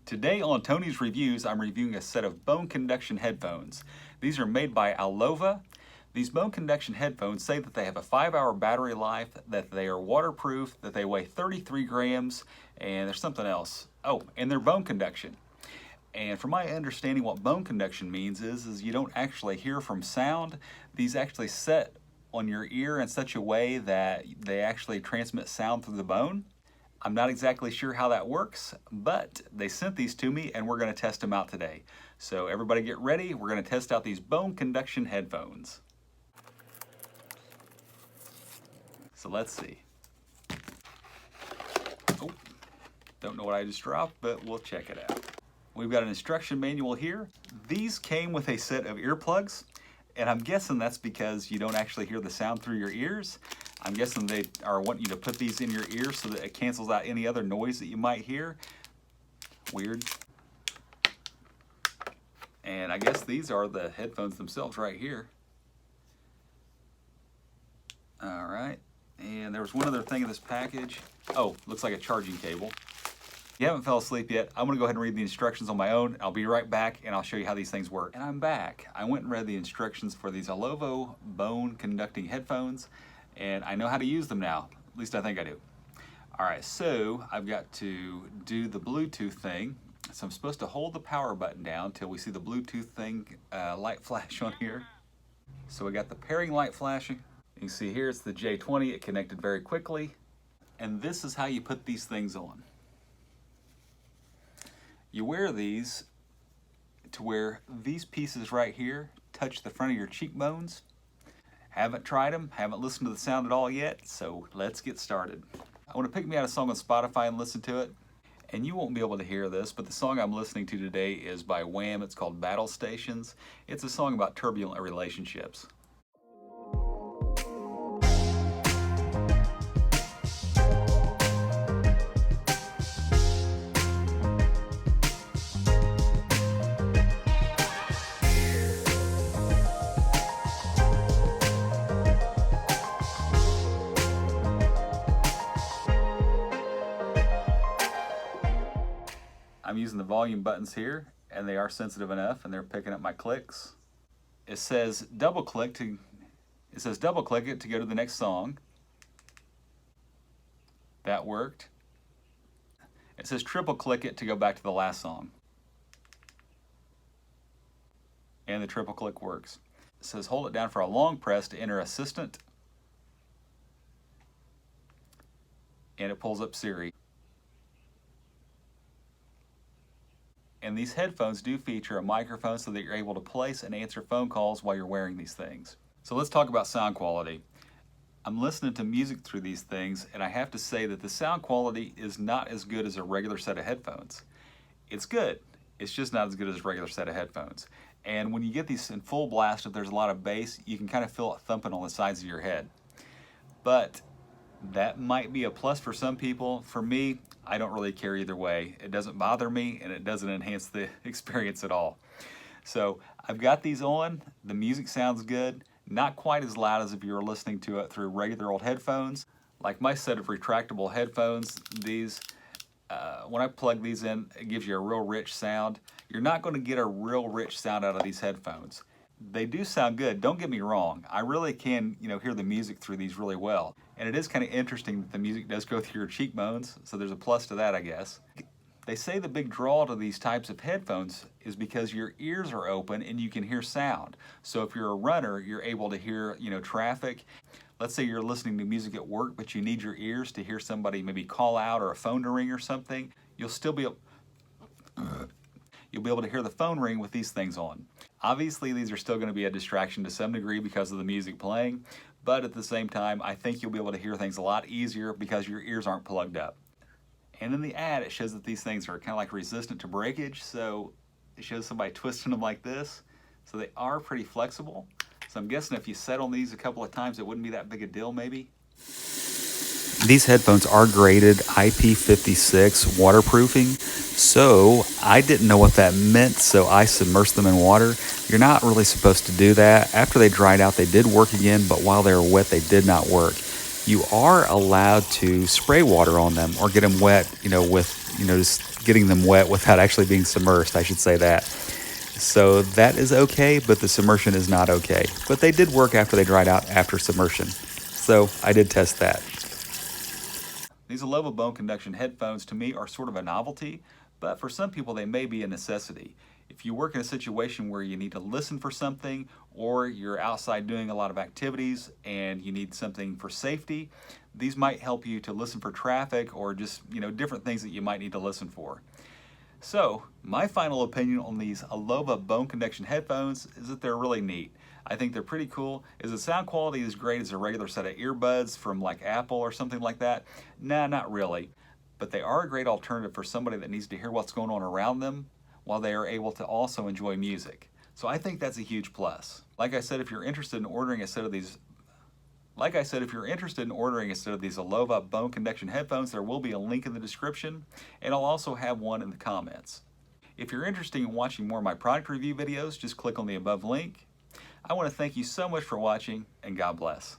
Today on Tony's Reviews, I'm reviewing a set of bone conduction headphones. These are made by Alova. These bone conduction headphones say that they have a 5-hour battery life, that they are waterproof, that they weigh 33 grams, and there's something else. Oh, and they're bone conduction. And from my understanding, what bone conduction means is you don't actually hear from sound. These actually set on your ear in such a way that they actually transmit sound through the bone. I'm not exactly sure how that works, but they sent these to me and we're going to test them out today. So everybody get ready, we're going to test out these bone conduction headphones. So let's see. Oh, don't know what I just dropped, but we'll check it out. We've got an instruction manual here. These came with a set of earplugs, and I'm guessing that's because you don't actually hear the sound through your ears. I'm guessing they are wanting you to put these in your ears so that it cancels out any other noise that you might hear. Weird. And I guess these are the headphones themselves right here. All right. And there was one other thing in this package. Oh, looks like a charging cable. If you haven't fell asleep yet, I'm gonna go ahead and read the instructions on my own. I'll be right back and I'll show you how these things work. And I'm back. I went and read the instructions for these Alova bone conducting headphones, and I know how to use them now. At least I think I do. All right, so I've got to do the Bluetooth thing. So I'm supposed to hold the power button down till we see the Bluetooth thing light flash on here. So we got the pairing light flashing. You can see here it's the J20, it connected very quickly. And this is how you put these things on. You wear these to where these pieces right here touch the front of your cheekbones. Haven't tried them, haven't listened to the sound at all yet, so let's get started. I want to pick me out a song on Spotify and listen to it. And you won't be able to hear this, but the song I'm listening to today is by Wham. It's called Battle Stations. It's a song about turbulent relationships. I'm using the volume buttons here, and they are sensitive enough, and they're picking up my clicks. It says double click it to go to the next song. That worked. It says triple click it to go back to the last song. And the triple click works. It says hold it down for a long press to enter assistant. And it pulls up Siri. And these headphones do feature a microphone so that you're able to place and answer phone calls while you're wearing these things. So let's talk about sound quality. I'm listening to music through these things, and I have to say that the sound quality is not as good as a regular set of headphones. It's good, it's just not as good as a regular set of headphones. And when you get these in full blast, if there's a lot of bass, you can kind of feel it thumping on the sides of your head. But that might be a plus for some people. For me, I don't really care either way. It doesn't bother me and it doesn't enhance the experience at all. So I've got these on. The music sounds good. Not quite as loud as if you were listening to it through regular old headphones. Like my set of retractable headphones, these, when I plug these in, it gives you a real rich sound. You're not going to get a real rich sound out of these headphones. They do sound good, don't get me wrong. I really can, hear the music through these really well. And it is kind of interesting that the music does go through your cheekbones, so there's a plus to that, I guess. They say the big draw to these types of headphones is because your ears are open and you can hear sound. So if you're a runner, you're able to hear, traffic. Let's say you're listening to music at work, but you need your ears to hear somebody maybe call out or a phone to ring or something. You'll be able to hear the phone ring with these things on. Obviously, these are still going to be a distraction to some degree because of the music playing, but at the same time, I think you'll be able to hear things a lot easier because your ears aren't plugged up. And in the ad, it shows that these things are kind of like resistant to breakage, so it shows somebody twisting them like this. So they are pretty flexible. So I'm guessing if you set on these a couple of times, it wouldn't be that big a deal maybe. These headphones are graded IP56 waterproofing, so I didn't know what that meant, so I submersed them in water. You're not really supposed to do that. After they dried out, they did work again, but while they were wet, they did not work. You are allowed to spray water on them or get them wet, with, just getting them wet without actually being submersed, I should say that. So that is okay, but the submersion is not okay. But they did work after they dried out after submersion. So I did test that. These Alova bone conduction headphones to me are sort of a novelty, but for some people they may be a necessity. If you work in a situation where you need to listen for something, or you're outside doing a lot of activities and you need something for safety, these might help you to listen for traffic or just, different things that you might need to listen for. So, my final opinion on these Alova bone conduction headphones is that they're really neat. I think they're pretty cool. Is the sound quality as great as a regular set of earbuds from like Apple or something like that? Nah, not really. But they are a great alternative for somebody that needs to hear what's going on around them while they are able to also enjoy music. So I think that's a huge plus. Like I said, if you're interested in ordering a set of these Alova bone conduction headphones, there will be a link in the description, and I'll also have one in the comments. If you're interested in watching more of my product review videos, just click on the above link. I want to thank you so much for watching, and God bless.